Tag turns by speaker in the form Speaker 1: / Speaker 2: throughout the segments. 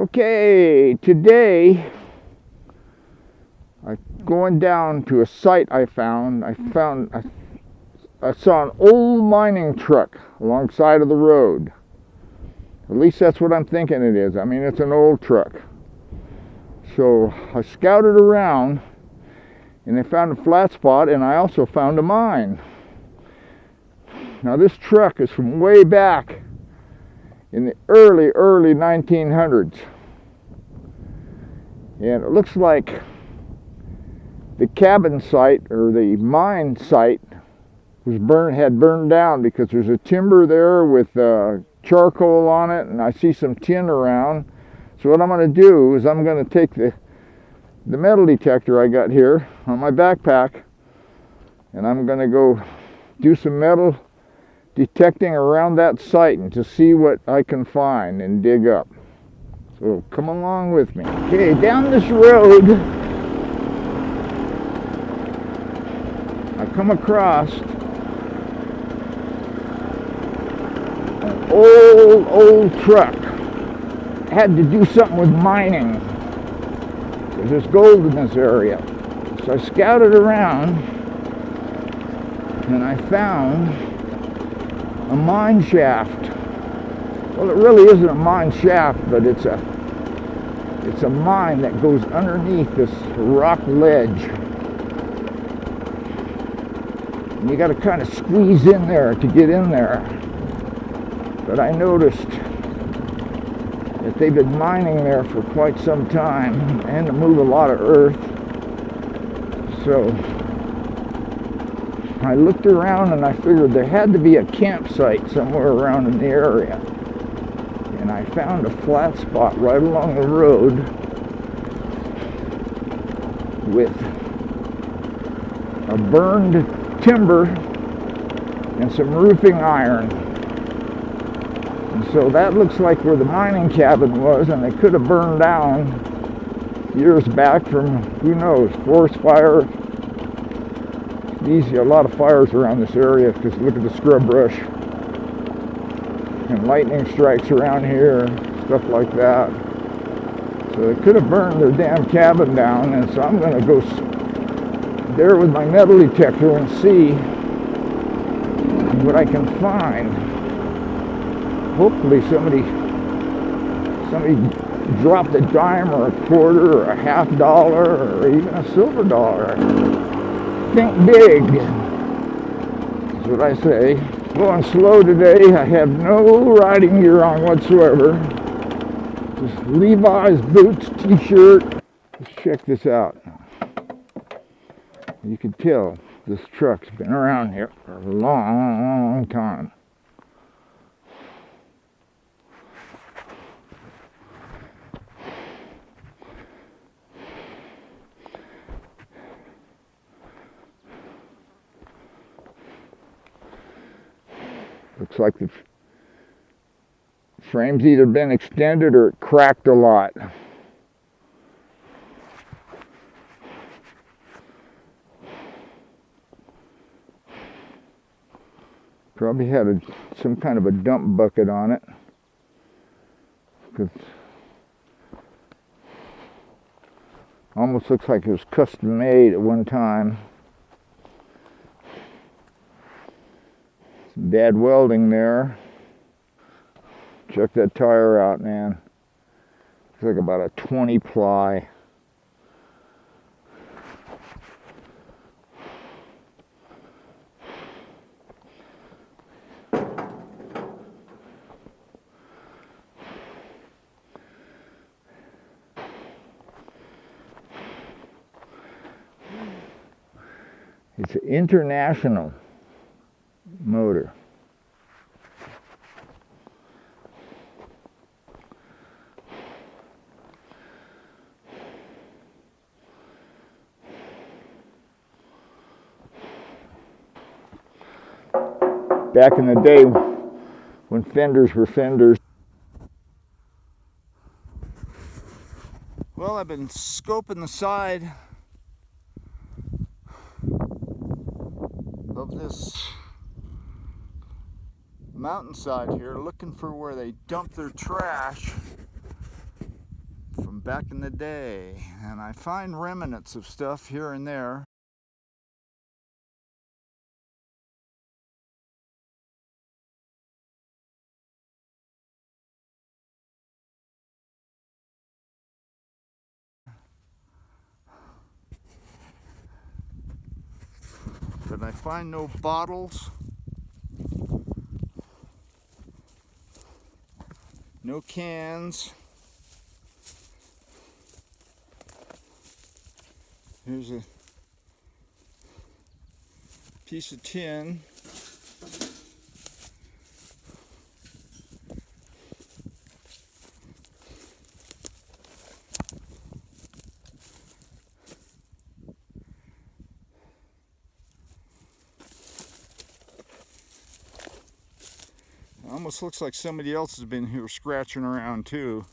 Speaker 1: Okay, today I'm going down to a site I found. I saw an old mining truck alongside of the road. At least that's what I'm thinking it is. I mean, it's an old truck. So I scouted around and I found a flat spot, and I also found a mine. Now this truck is from way back in the early 1900s. And it looks like the cabin site, or the mine site, had burned down, because there's a timber there with charcoal on it, and I see some tin around. So what I'm going to do is I'm going to take the metal detector I got here on my backpack, and I'm going to go do some metal detecting around that site and to see what I can find and dig up. So come along with me. Okay, down this road I come across an old truck. Had to do something with mining, because there's gold in this area. So I scouted around and I found a mine shaft. Well, it really isn't a mine shaft, but it's a mine that goes underneath this rock ledge. And you got to kind of squeeze in there to get in there. But I noticed that they've been mining there for quite some time, and to move a lot of earth. So I looked around and I figured there had to be a campsite somewhere around in the area. And I found a flat spot right along the road with a burned timber and some roofing iron. And so that looks like where the mining cabin was, and they could have burned down years back from, who knows, forest fire. Easy, a lot of fires around this area, because look at the scrub brush. And lightning strikes around here, stuff like that. So they could have burned their damn cabin down, and so I'm going to go there with my metal detector and see what I can find. Hopefully somebody dropped a dime or a quarter or a $50 or even a silver dollar. Think big, that's what I say. Going slow today. I have no riding gear on whatsoever. Just Levi's boots, t-shirt. Let's check this out. You can tell this truck's been around here for a long time. Looks like the frame's either been extended or it cracked a lot. Probably had some kind of a dump bucket on it, because almost looks like it was custom made at one time. Some bad welding there. Check that tire out, man. Looks like about a 20 ply. It's an international motor. Back in the day when fenders were fenders. Well, I've been scoping the side of this mountainside here, looking for where they dump their trash. back in the day, and I find remnants of stuff here and there. But I find no bottles, no cans. Here's a piece of tin. It almost looks like somebody else has been here scratching around too,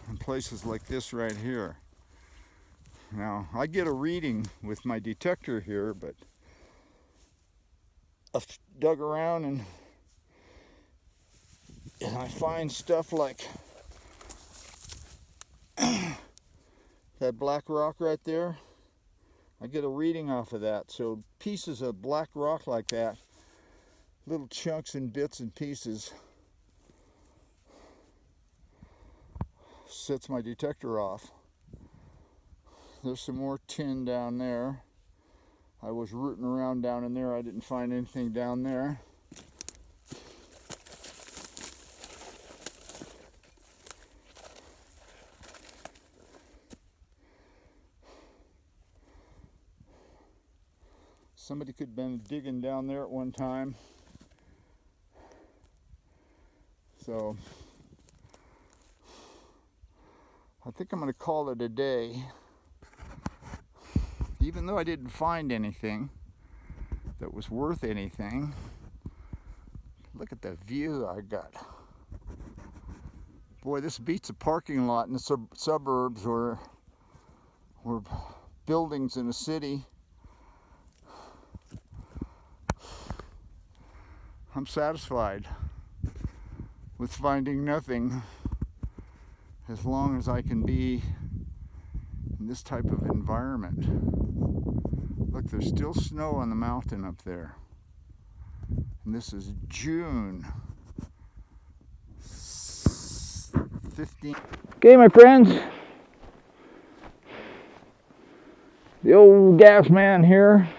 Speaker 1: in places like this right here. Now, I get a reading with my detector here, but I've dug around and I find stuff like that black rock right there. I get a reading off of that. So pieces of black rock like that, little chunks and bits and pieces, sets my detector off. There's some more tin down there. I was rooting around down in there. I didn't find anything down there. Somebody could have been digging down there at one time. So I think I'm going to call it a day. Even though I didn't find anything that was worth anything, look at the view I got. Boy, this beats a parking lot in the suburbs or buildings in a city. I'm satisfied with finding nothing as long as I can be in this type of environment. Look, there's still snow on the mountain up there. And this is June 15th. Okay, my friends. The old gas man here.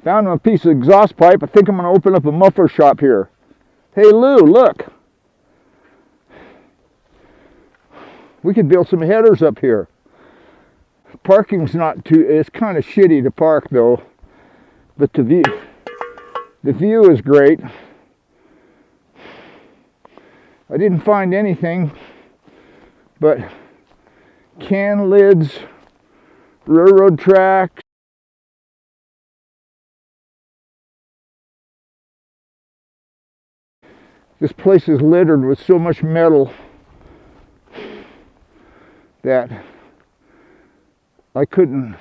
Speaker 1: Found a piece of exhaust pipe. I think I'm going to open up a muffler shop here. Hey Lou, look. We could build some headers up here. Parking's not too, it's kind of shitty to park though. But the view is great. I didn't find anything but can lids, railroad tracks. This place is littered with so much metal that I couldn't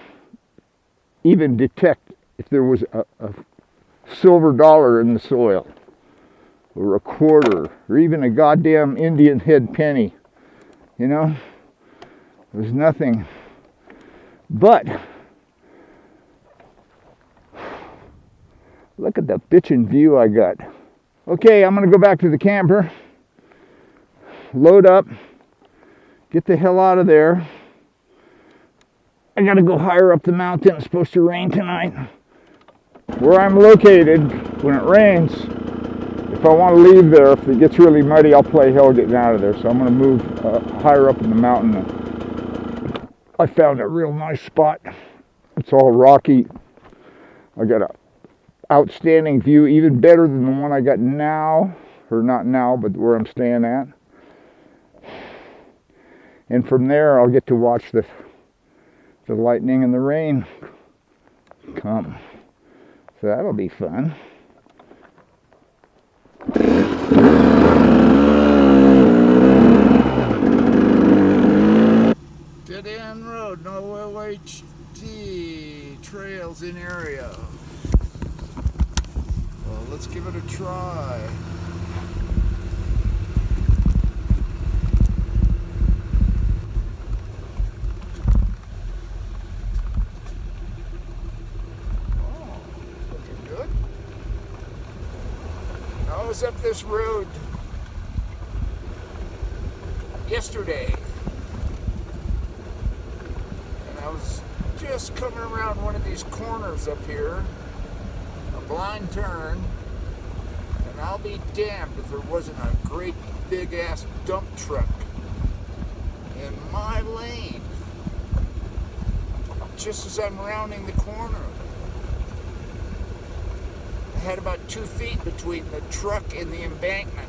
Speaker 1: even detect if there was a silver dollar in the soil, or a quarter, or even a goddamn Indian head penny. You know, there's nothing. But look at the bitchin' view I got. Okay, I'm gonna go back to the camper, load up, get the hell out of there. I gotta go higher up the mountain. It's supposed to rain tonight. Where I'm located, when it rains, if I want to leave there, if it gets really muddy, I'll play hell getting out of there. So I'm gonna move higher up in the mountain. I found a real nice spot. It's all rocky. I got a outstanding view, even better than the one I got now, or not now, but where I'm staying at. And from there, I'll get to watch the lightning and the rain come. So that'll be fun. Dead end road, no OHD trails in area. Well, let's give it a try. was up this road yesterday, and I was just coming around one of these corners up here, a blind turn, and I'll be damned if there wasn't a great big ass dump truck in my lane just as I'm rounding the corner. I had about 2 feet between the truck and the embankment.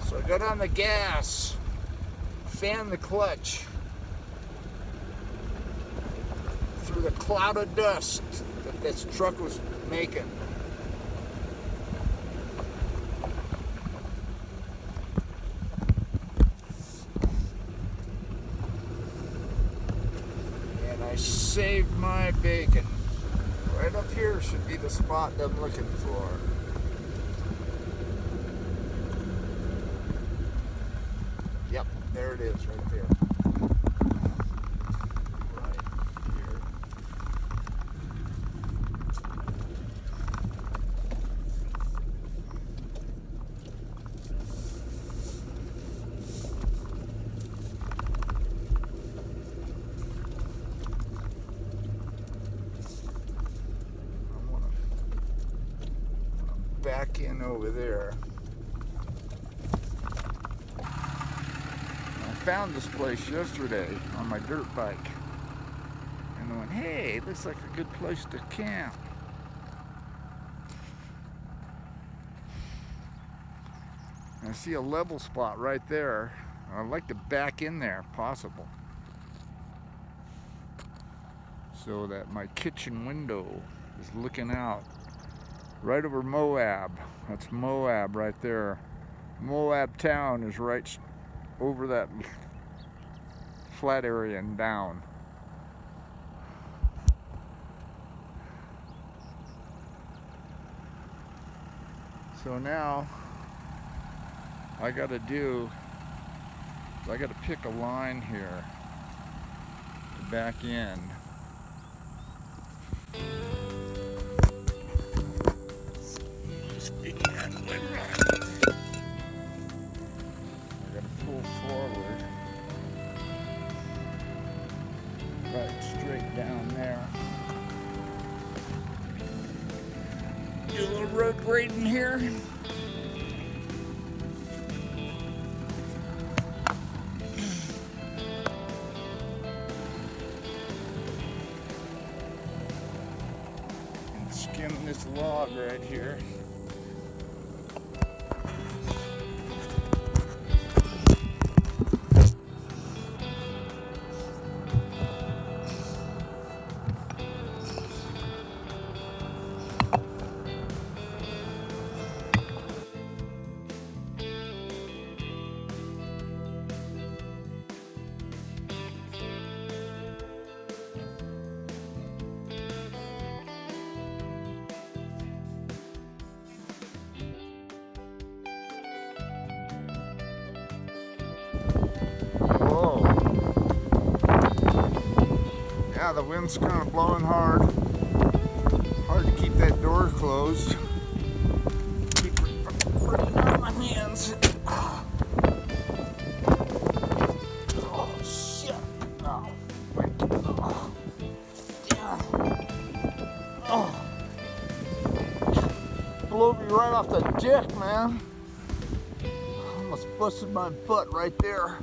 Speaker 1: So I got on the gas, fanned the clutch through the cloud of dust that this truck was making. And I saved my bacon. Right up here should be the spot that I'm looking for. Yep, there it is right there. Right here. Back in over there. I found this place yesterday on my dirt bike, and I went, hey, it looks like a good place to camp. And I see a level spot right there. I'd like to back in there if possible, so that my kitchen window is looking out right over Moab. That's Moab right there. Moab town is right over that flat area and down. So now I gotta pick a line here to back in. Pull forward, right straight down there. Do a little road grading here. And skim this log right here. Yeah, the wind's kind of blowing hard. Hard to keep that door closed. Keep running out my hands. Oh, shit. Oh, wait. Oh, yeah. Oh. Blew me right off the deck, man. Almost busted my butt right there.